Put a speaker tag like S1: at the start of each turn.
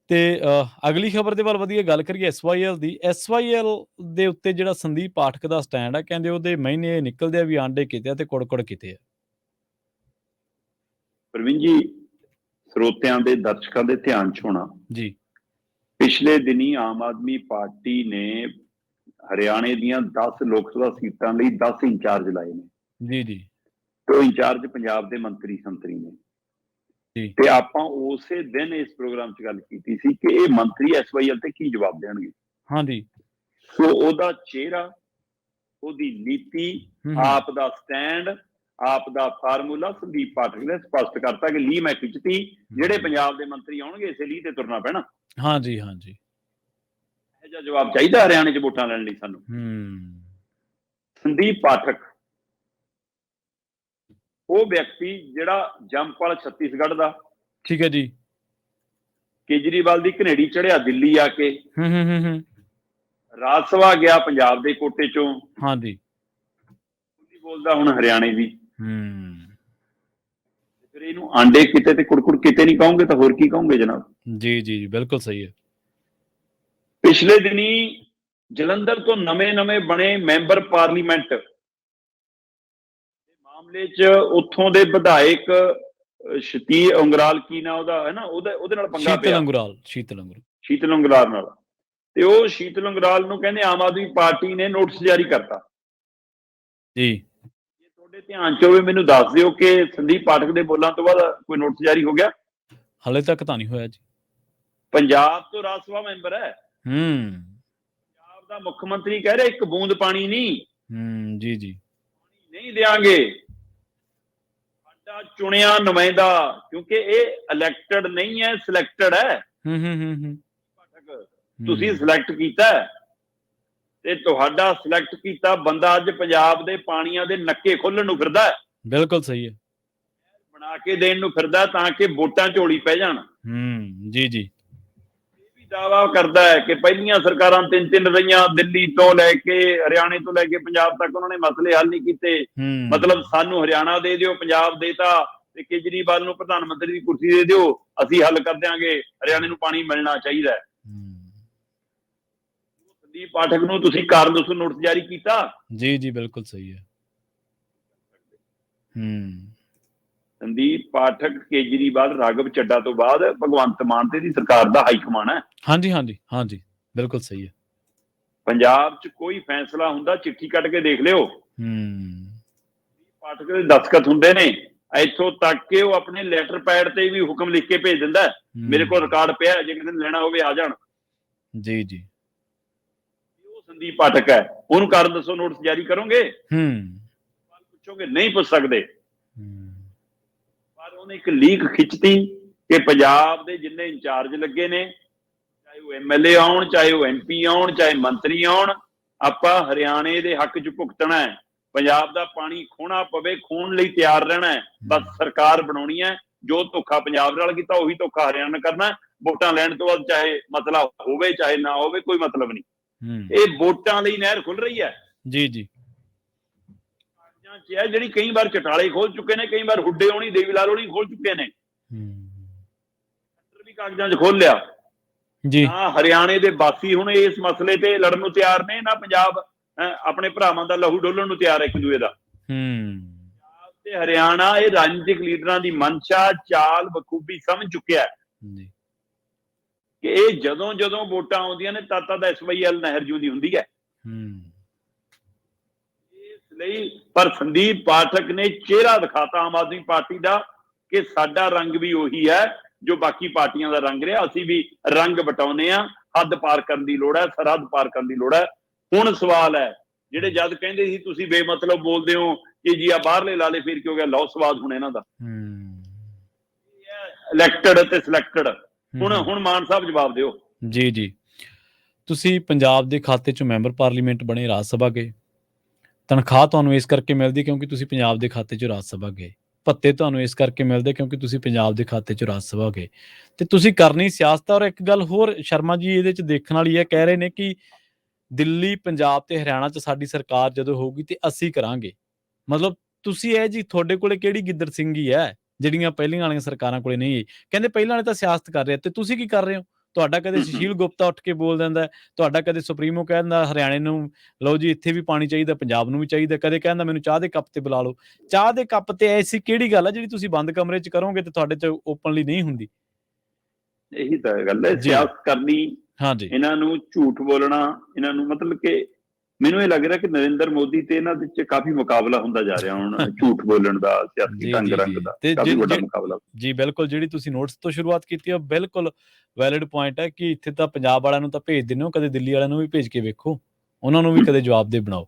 S1: ਤੇ ਅਗਲੀ ਖਬਰ ਦੇ ਵੱਲ ਵਧੀਆ ਗੱਲ ਕਰੀਏ SYL ਦੀ। SYL ਦੇ ਉੱਤੇ ਜਿਹੜਾ ਸੰਦੀਪ ਪਾਠਕ ਦਾ ਸਟੈਂਡ ਆ, ਕਹਿੰਦੇ ਉਹਦੇ ਮਹੀਨੇ ਨਿਕਲਦੇ ਆ ਵੀ ਆਂਡੇ ਕਿਤੇ ਆ ਤੇ ਕੁੜ-ਕੁੜ ਕਿਤੇ ਆ।
S2: ਪ੍ਰਵੀਨ ਜੀ, ਸਰੋਤਿਆਂ ਦੇ ਦਰਸ਼ਕਾਂ ਦੇ ਧਿਆਨ 'ਚ ਹੋਣਾ
S1: ਜੀ,
S2: ਪਿਛਲੇ ਦਿਨੀ ਆਮ ਆਦਮੀ ਪਾਰਟੀ ਨੇ ਹਰਿਆਣੇ ਦੀਆਂ 10 ਲੋਕ ਸਭਾ ਸੀਟਾਂ ਲਈ 10 ਇੰਚਾਰਜ ਲਾਏ ਨੇ।
S1: ਜੀ, ਜੀ,
S2: ਤੇ ਉਹ ਇੰਚਾਰਜ ਪੰਜਾਬ ਦੇ ਮੰਤਰੀ ਸੰਤਰੀ ਨੇ।
S1: ਜੀ,
S2: ਤੇ ਆਪਾਂ ਉਸੇ ਦਿਨ ਇਸ ਪ੍ਰੋਗਰਾਮ 'ਚ ਗੱਲ ਕੀਤੀ ਸੀ ਕਿ ਇਹ ਮੰਤਰੀ SYL ਤੇ ਕੀ ਜਵਾਬ ਦੇਣਗੇ।
S1: ਹਾਂਜੀ,
S2: ਸੋ ਉਹਦਾ ਚਿਹਰਾ, ਉਹਦੀ ਨੀਤੀ, ਆਪ ਦਾ ਸਟੈਂਡ, ਆਪ ਦਾ ਫਾਰਮੂਲਾ ਸੰਦੀਪ ਪਾਠਕ ਨੇ ਸਪਸ਼ਟ ਕਰਤਾ ਕਿ ਲੀਹ ਮੈਂ ਖਿੱਚਤੀ, ਜਿਹੜੇ ਪੰਜਾਬ ਦੇ ਮੰਤਰੀ ਆਉਣਗੇ ਇਸੇ ਲੀਹ ਤੇ ਤੁਰਨਾ ਪੈਣਾ।
S1: ਹਾਂਜੀ, ਹਾਂਜੀ,
S2: ਇਹੋ ਜਿਹਾ ਜਵਾਬ ਚਾਹੀਦਾ ਹਰਿਆਣੇ 'ਚ ਵੋਟਾਂ ਲੈਣ ਲਈ ਸਾਨੂੰ। ਸੰਦੀਪ ਪਾਠਕ ਉਹ ਵਿਅਕਤੀ ਜਿਹੜਾ ਜੰਮਪਲ ਛੱਤੀਸਗੜ੍ਹ ਦਾ,
S1: ਠੀਕ ਹੈ ਜੀ,
S2: ਕੇਜਰੀਵਾਲ ਦੀ ਘਨੇੜੀ ਚੜਿਆ ਦਿੱਲੀ ਆ ਕੇ, ਰਾਜ ਸਭਾ ਗਿਆ ਪੰਜਾਬ ਦੇ ਕੋਟੇ ਚੋਂ,
S1: ਹਾਂਜੀ,
S2: ਬੋਲਦਾ ਹੁਣ ਹਰਿਆਣੇ ਦੀ। ਫਿਰ ਇਹਨੂੰ ਆਂਡੇ ਕਿਤੇ ਤੇ ਕੁੜਕੁੜ ਕਿਤੇ ਨਹੀਂ ਕਹੋਗੇ ਤਾਂ ਹੋਰ ਕੀ ਕਹੋਗੇ ਜਨਾਬ।
S1: ਜੀ, ਜੀ, ਬਿਲਕੁਲ ਸਹੀ ਹੈ।
S2: ਪਿਛਲੇ ਦਿਨੀ ਜਲੰਧਰ ਤੋਂ ਨਵੇਂ ਬਣੇ ਮੈਂਬਰ ਪਾਰਲੀਮੈਂਟ ਦੇ ਮਾਮਲੇ 'ਚ ਉੱਥੋਂ ਦੇ ਵਿਧਾਇਕ ਸ਼ਤੀਰ ਉਂਗਰਾਲ, ਕੀ ਨਾ ਉਹਦਾ ਹੈ ਨਾ, ਉਹਦੇ ਨਾਲ ਪੰਗਾ ਪਿਆ, ਸ਼ੀਤਲ ਉਂਗਰਾਲ ਨਾਲ। ਤੇ ਉਹ ਸ਼ੀਤਲ ਉਂਗਰਾਲ ਨੂੰ ਕਹਿੰਦੇ ਆਮ ਆਦਮੀ ਪਾਰਟੀ ਨੇ ਨੋਟਿਸ ਜਾਰੀ ਕਰਤਾ
S1: ਜੀ।
S2: ਜੇ ਤੁਹਾਡੇ ਧਿਆਨ 'ਚ ਹੋਵੇ ਮੈਨੂੰ ਦੱਸ ਦਿਓ ਕਿ ਸੰਦੀਪ ਪਾਠਕ ਦੇ ਬੋਲਾਂ ਤੋਂ ਬਾਅਦ ਕੋਈ ਨੋਟਿਸ ਜਾਰੀ ਹੋ ਗਿਆ?
S1: ਹਾਲੇ ਤੱਕ ਤਾਂ ਨਹੀਂ ਹੋਇਆ ਜੀ।
S2: ਪੰਜਾਬ ਤੋਂ ਰਾਜ ਸਭਾ ਮੈਂਬਰ ਹੈ,
S1: ਪੰਜਾਬ
S2: ਦਾ ਮੁੱਖ ਮੰਤਰੀ ਕਹਿ ਰਿਹਾ ਇੱਕ ਬੂੰਦ ਪਾਣੀ ਨਹੀਂ,
S1: ਜੀ, ਜੀ,
S2: ਨਹੀਂ ਦਿਆਂਗੇ। ਸਾਡਾ ਚੁਣਿਆ ਨੁਮਾਇੰਦਾ, ਕਿਉਂਕਿ ਇਹ ਇਲੈਕਟਡ ਨਹੀਂ ਹੈ, ਸਿਲੈਕਟਡ ਹੈ। ਤੁਸੀਂ ਸਿਲੈਕਟ ਕੀਤਾ ਤੇ ਤੁਹਾਡਾ ਸਿਲੈਕਟ ਕੀਤਾ ਬੰਦਾ ਅੱਜ ਪੰਜਾਬ ਦੇ ਪਾਣੀਆਂ ਦੇ ਨੱਕੇ ਖੋਲਣ ਨੂੰ ਫਿਰਦਾ।
S1: ਬਿਲਕੁਲ ਸਹੀ ਹੈ।
S2: ਬਣਾ ਕੇ ਦੇਣ ਨੂੰ ਫਿਰਦਾ ਤਾਂ ਕਿ ਵੋਟਾਂ ਝੋਲੀ ਪੈ ਜਾਣ।
S1: ਜੀ, ਜੀ,
S2: ਇਹ ਵੀ ਦਾਅਵਾ ਕਰਦਾ ਹੈ ਕਿ ਪਹਿਲੀਆਂ ਸਰਕਾਰਾਂ ਤਿੰਨ ਰਹੀਆਂ, ਦਿੱਲੀ ਤੋਂ ਲੈ ਕੇ ਹਰਿਆਣੇ ਤੋਂ ਲੈ ਕੇ ਪੰਜਾਬ ਤੱਕ ਉਹਨਾਂ ਨੇ ਮਸਲੇ ਹੱਲ ਨਹੀਂ ਕੀਤੇ। ਮਤਲਬ ਸਾਨੂੰ ਹਰਿਆਣਾ ਦੇ ਦਿਓ, ਪੰਜਾਬ ਦੇਤਾ, ਤੇ ਕੇਜਰੀਵਾਲ ਨੂੰ ਪ੍ਰਧਾਨ ਮੰਤਰੀ ਦੀ ਕੁਰਸੀ ਦੇ ਦਿਓ, ਅਸੀਂ ਹੱਲ ਕਰ ਦਿਆਂਗੇ, ਹਰਿਆਣੇ ਨੂੰ ਪਾਣੀ ਮਿਲਣਾ ਚਾਹੀਦਾ। ਸੰਦੀਪ ਪਾਠਕ ਨੂੰ ਤੁਸੀਂ ਕਾਰਨ ਦੱਸੋ ਨੋਟਿਸ ਜਾਰੀ ਕੀਤਾ?
S1: ਜੀ, ਜੀ, ਬਿਲਕੁਲ ਸਹੀ ਹੈ।
S2: ਸੰਦੀਪ ਪਾਠਕ, ਕੇਜਰੀਵਾਲ, ਰਾਘਵ ਚੱਡਾ ਤੋਂ ਬਾਅਦ ਭਗਵੰਤ ਮਾਨ ਤੇ ਦੀ ਸਰਕਾਰ ਦਾ ਹਾਈ ਕਮਾਨ ਹੈ।
S1: ਹਾਂਜੀ, ਹਾਂਜੀ, ਹਾਂਜੀ, ਬਿਲਕੁਲ ਸਹੀ ਹੈ।
S2: ਪੰਜਾਬ 'ਚ ਕੋਈ ਫੈਸਲਾ ਹੁੰਦਾ, ਚਿੱਠੀ ਕੱਢ ਕੇ ਦੇਖ ਲਿਓ, ਪਾਠਕ ਦੇ ਦਸਤਖਤ ਹੁੰਦੇ ਨੇ। ਇੱਥੋਂ ਤੱਕ ਕਿ ਉਹ ਆਪਣੇ ਲੈਟਰ ਪੈਡ ਤੇ ਵੀ ਹੁਕਮ ਲਿਖ ਕੇ ਭੇਜ ਦਿੰਦਾ, ਮੇਰੇ ਕੋਲ ਰਿਕਾਰਡ ਪਿਆ, ਜੇ ਕਿਸੇ ਨੇ ਲੈਣਾ ਹੋਵੇ ਆ ਜਾਣ।
S1: ਜੀ, ਜੀ,
S2: ਉਹ ਸੰਦੀਪ ਪਾਠਕ ਹੈ, ਉਹਨੂੰ ਕਾਰਨ ਦੱਸੋ ਨੋਟਿਸ ਜਾਰੀ ਕਰੋਗੇ? ਪੁੱਛੋਗੇ? ਨਹੀਂ ਪੁੱਛ ਸਕਦੇ। ਪਰ ਉਹਨੇ ਇੱਕ ਲੀਕ ਖਿੱਚਤੀ ਕਿ ਪੰਜਾਬ ਦੇ ਜਿੰਨੇ ਇੰਚਾਰਜ ਲੱਗੇ ਨੇ, ਚਾਹੇ ਉਹ MLA ਆਉਣ, ਚਾਹੇ ਉਹ MP ਆਉਣ, ਚਾਹੇ ਮੰਤਰੀ ਆਉਣ, ਆਪਾਂ ਹਰਿਆਣੇ ਦੇ ਹੱਕ 'ਚ ਭੁਗਤਣਾ ਹੈ। ਪੰਜਾਬ ਦਾ ਪਾਣੀ ਖੋਣਾ ਪਵੇ, ਖੋਣ ਲਈ ਤਿਆਰ ਰਹਿਣਾ ਹੈ। ਬਸ ਸਰਕਾਰ ਬਣਾਉਣੀ ਹੈ। ਜੋ ਧੋਖਾ ਪੰਜਾਬ ਨਾਲ ਕੀਤਾ ਉਹੀ ਧੋਖਾ ਹਰਿਆਣਾ ਨਾਲ ਕਰਨਾ। ਵੋਟਾਂ ਲੈਣ ਤੋਂ ਬਾਅਦ ਚਾਹੇ ਮਸਲਾ ਹੋਵੇ ਚਾਹੇ ਨਾ ਹੋਵੇ, ਕੋਈ ਮਤਲਬ ਨਹੀਂ। ਇਹ ਵੋਟਾਂ ਲਈ ਨਹਿਰ ਖੁੱਲ ਰਹੀ ਹੈ। ਜੀ, ਜੀ, ਜਿਹੜੀ ਕਈ ਵਾਰ ਚਟਾਲੇ ਖੋਲ ਚੁੱਕੇ ਨੇ, ਕਈ ਵਾਰ ਹੁੱਡੇ ਹੋਣੀ, ਦੇਵੀ ਲਾਲ ਹੋਣੀ ਖੋਲ ਚੁੱਕੇ ਨੇ, ਵੀ ਕਾਗਜ਼ਾਂ 'ਚ ਖੋਲ ਲਿਆ। ਨਾ ਹਰਿਆਣੇ ਦੇ ਵਾਸੀ ਹੁਣ ਇਸ ਮਸਲੇ ਤੇ ਲੜਨ ਨੂੰ ਤਿਆਰ ਨੇ, ਨਾ ਪੰਜਾਬ ਆਪਣੇ ਭਰਾਵਾਂ ਦਾ ਲਹੂ ਡੋਲਣ ਨੂੰ ਤਿਆਰ ਹੈ ਇੱਕ ਦੂਏ ਦਾ। ਪੰਜਾਬ ਤੇ ਹਰਿਆਣਾ ਇਹ ਰਾਜਨੀਤਿਕ ਲੀਡਰਾਂ ਦੀ ਮਨਸ਼ਾ, ਚਾਲ ਬਖੂਬੀ ਸਮਝ ਚੁੱਕਿਆ ਕਿ ਇਹ ਜਦੋਂ ਵੋਟਾਂ ਆਉਂਦੀਆਂ ਨੇ ਤਦ SYL ਨਹਿਰ ਜੂਦੀ ਹੁੰਦੀ ਹੈ। ਇਸ ਲਈ ਪਰ ਸੰਦੀਪ ਪਾਠਕ ਨੇ ਚਿਹਰਾ ਦਿਖਾਤਾ ਆਮ ਆਦਮੀ ਪਾਰਟੀ ਦਾ ਕਿ ਸਾਡਾ ਰੰਗ ਵੀ ਉਹੀ ਹੈ ਜੋ ਬਾਕੀ ਪਾਰਟੀਆਂ ਦਾ ਰੰਗ ਰਿਹਾ। ਅਸੀਂ ਵੀ ਰੰਗ ਵਟਾਉਨੇ ਆ, ਹੱਦ ਪਾਰ ਕਰਨ ਦੀ ਲੋੜ ਹੈ, ਸਰਹੱਦ ਪਾਰ ਕਰਨ ਦੀ ਲੋੜ ਹੈ। ਹੁਣ ਸਵਾਲ ਹੈ, ਜਿਹੜੇ ਜਦ ਕਹਿੰਦੇ ਸੀ ਤੁਸੀਂ ਬੇਮਤਲਬ ਬੋਲਦੇ ਹੋ ਕਿ ਜੀ ਆ ਬਾਹਰਲੇ ਲਾਲੇ ਫੇਰ ਕੀ ਹੋ ਗਿਆ, ਲਓ ਸਵਾਦ ਹੁਣ ਇਹਨਾਂ ਦਾ। ਇਲੈਕਟਡ ਅਤੇ ਸਿਲੈਕਟਡ। ਹੁਣ ਮਾਨ ਸਾਹਿਬ ਜਵਾਬ ਦਿਓ। ਜੀ, ਜੀ,
S1: ਤੁਸੀਂ ਪੰਜਾਬ ਦੇ ਖਾਤੇ 'ਚੋਂ ਮੈਂਬਰ ਪਾਰਲੀਮੈਂਟ ਬਣੇ, ਰਾਜ ਸਭਾ ਗਏ। ਤਨਖਾਹ ਤੁਹਾਨੂੰ ਇਸ ਕਰਕੇ ਮਿਲਦੀ ਕਿਉਂਕਿ ਤੁਸੀਂ ਪੰਜਾਬ ਦੇ ਖਾਤੇ 'ਚੋਂ ਰਾਜ ਸਭਾ ਗਏ। ਭੱਤੇ ਤੁਹਾਨੂੰ ਇਸ ਕਰਕੇ ਮਿਲਦੇ ਕਿਉਂਕਿ ਤੁਸੀਂ ਪੰਜਾਬ ਦੇ ਖਾਤੇ 'ਚੋਂ ਰਾਜ ਸਭਾ ਗਏ ਤੇ ਤੁਸੀਂ ਕਰਨੀ ਸਿਆਸਤ। ਔਰ ਇੱਕ ਗੱਲ ਹੋਰ ਸ਼ਰਮਾ ਜੀ ਇਹਦੇ 'ਚ ਦੇਖਣ ਵਾਲੀ ਹੈ, ਕਹਿ ਰਹੇ ਨੇ ਕਿ ਦਿੱਲੀ, ਪੰਜਾਬ ਤੇ ਹਰਿਆਣਾ 'ਚ ਸਾਡੀ ਸਰਕਾਰ ਜਦੋਂ ਹੋਊਗੀ ਤੇ ਅਸੀਂ ਕਰਾਂਗੇ। ਮਤਲਬ ਤੁਸੀਂ ਇਹ ਜੀ, ਤੁਹਾਡੇ ਕੋਲੇ ਕਿਹੜੀ ਗਿੱਦੜ ਸਿੰਘੀ ਹੈ ਜਿਹੜੀਆਂ ਪਹਿਲੀਆਂ ਵਾਲੀਆਂ ਸਰਕਾਰਾਂ ਕੋਲੇ ਨਹੀਂ ਹੈ? ਕਹਿੰਦੇ ਪਹਿਲਾਂ ਵਾਲੇ ਤਾਂ ਸਿਆਸਤ ਕਰ ਰਹੇ ਤੇ ਤੁਸੀਂ ਕੀ ਕਰ ਰਹੇ ਹੋ? ਤੁਹਾਡਾ ਕਦੇ ਸੁਸ਼ੀਲ ਗੁਪਤਾ ਉੱਠ ਕੇ ਬੋਲ ਦਿੰਦਾ, ਤੁਹਾਡਾ ਕਦੇ ਸੁਪਰੀਮੋ ਕਹਿ ਦਿੰਦਾ ਹਰਿਆਣੇ ਨੂੰ, ਲਓ ਜੀ ਇੱਥੇ ਵੀ ਪਾਣੀ ਚਾਹੀਦਾ, ਪੰਜਾਬ ਨੂੰ ਵੀ ਚਾਹੀਦਾ, ਕਦੇ ਕਹਿੰਦਾ ਮੈਨੂੰ ਚਾਹ ਦੇ ਕੱਪ ਤੇ ਬੁਲਾ ਲਓ। ਚਾਹ ਦੇ ਕੱਪ ਤੇ ਐਸੀ ਕਿਹੜੀ ਗੱਲ ਆ ਜਿਹੜੀ ਤੁਸੀਂ ਬੰਦ ਕਮਰੇ 'ਚ ਕਰੋਗੇ ਤੇ ਤੁਹਾਡੇ 'ਚ ਓਪਨਲੀ ਨਹੀਂ ਹੁੰਦੀ?
S2: ਇਹੀ ਤਾਂ ਗੱਲ ਹੈ,
S1: ਜੀ।
S2: ਸਿਆਸਤ ਕਰਨੀ,
S1: ਹਾਂਜੀ,
S2: ਇਹਨਾਂ ਨੂੰ ਝੂਠ ਬੋਲਣਾ, ਇਹਨਾਂ ਨੂੰ ਮਤਲਬ ਕਿ ਮੈਨੂੰ ਇਹ ਲੱਗ ਰਿਹਾ ਕਿ ਨਰਿੰਦਰ ਮੋਦੀ ਤੇ ਇਹਨਾਂ ਦੇ ਵਿੱਚ ਕਾਫੀ ਮੁਕਾਬਲਾ ਹੁੰਦਾ ਜਾ ਰਿਹਾ ਹੁਣ, ਝੂਠ ਬੋਲਣ ਦਾ, ਸਿਆਸੀ
S1: ਜੀ,
S2: ਢੰਗ
S1: ਜੀ,
S2: ਰੰਗ
S1: ਜੀ।
S2: ਦਾ
S1: ਤੇ
S2: ਕਾਫੀ ਵੱਡਾ ਮੁਕਾਬਲਾ।
S1: ਜੀ, ਬਿਲਕੁਲ ਜਿਹੜੀ ਤੁਸੀਂ ਨੋਟਸ ਤੋਂ ਸ਼ੁਰੂਆਤ ਕੀਤੀ ਆ, ਬਿਲਕੁਲ ਵੈਲਿਡ ਪੁਆਇੰਟ ਹੈ ਕਿ ਇੱਥੇ ਤਾਂ ਪੰਜਾਬ ਵਾਲਿਆਂ ਨੂੰ ਤਾਂ ਭੇਜ ਦਿੰਦੇ ਹੋ, ਕਦੇ ਦਿੱਲੀ ਵਾਲਿਆਂ ਨੂੰ ਵੀ ਭੇਜ ਕੇ ਵੇਖੋ, ਉਹਨਾਂ ਨੂੰ ਵੀ ਕਦੇ ਜਵਾਬਦੇਹ ਬਣਾਓ।